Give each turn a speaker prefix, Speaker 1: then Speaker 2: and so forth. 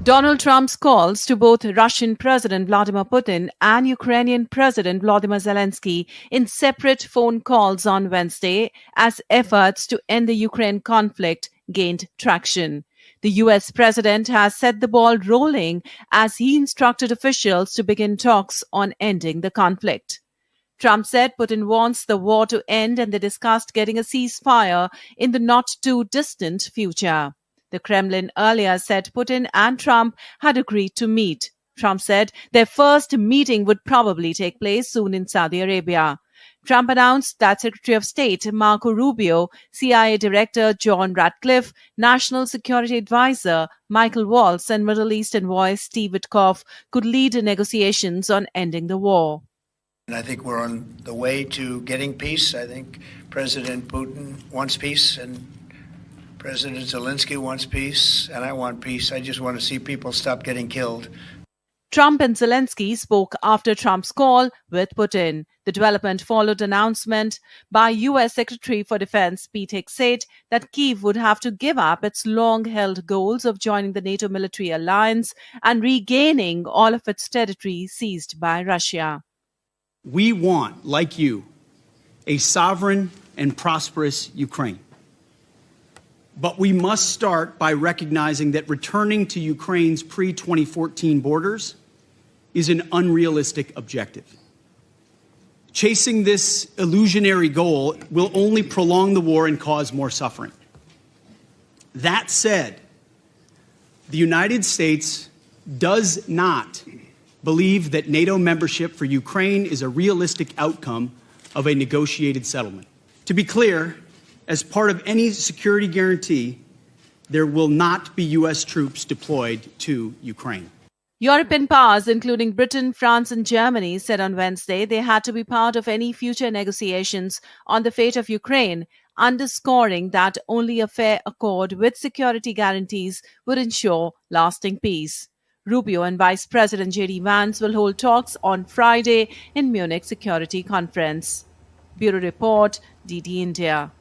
Speaker 1: Donald Trump's calls to both Russian President Vladimir Putin and Ukrainian President Volodymyr Zelensky in separate phone calls on Wednesday as efforts to end the Ukraine conflict gained traction. The US president has set the ball rolling as he instructed officials to begin talks on ending the conflict. Trump said Putin wants the war to end and they discussed getting a ceasefire in the not-too-distant future. The Kremlin earlier said Putin and Trump had agreed to meet. Trump said their first meeting would probably take place soon in Saudi Arabia. Trump announced that Secretary of State Marco Rubio, CIA Director John Ratcliffe, National Security Advisor Michael Waltz, and Middle East envoy Steve Witkoff could lead negotiations on ending the war.
Speaker 2: And I think we're on the way to getting peace. I think President Putin wants peace and President Zelensky wants peace, and I want peace. I just want to see people stop getting killed.
Speaker 1: Trump and Zelensky spoke after Trump's call with Putin. The development followed announcement by U.S. Secretary for Defense Pete Hegseth that Kyiv would have to give up its long-held goals of joining the NATO military alliance and regaining all of its territory seized by Russia.
Speaker 3: We want, like you, a sovereign and prosperous Ukraine. But we must start by recognizing that returning to Ukraine's pre-2014 borders is an unrealistic objective. Chasing this illusionary goal will only prolong the war and cause more suffering. That said, the United States does not believe that NATO membership for Ukraine is a realistic outcome of a negotiated settlement. To be clear, as part of any security guarantee, there will not be U.S. troops deployed to Ukraine.
Speaker 1: European powers, including Britain, France, and Germany, said on Wednesday they had to be part of any future negotiations on the fate of Ukraine, underscoring that only a fair accord with security guarantees would ensure lasting peace. Rubio and Vice President J.D. Vance will hold talks on Friday in Munich Security Conference. Bureau Report, DD India.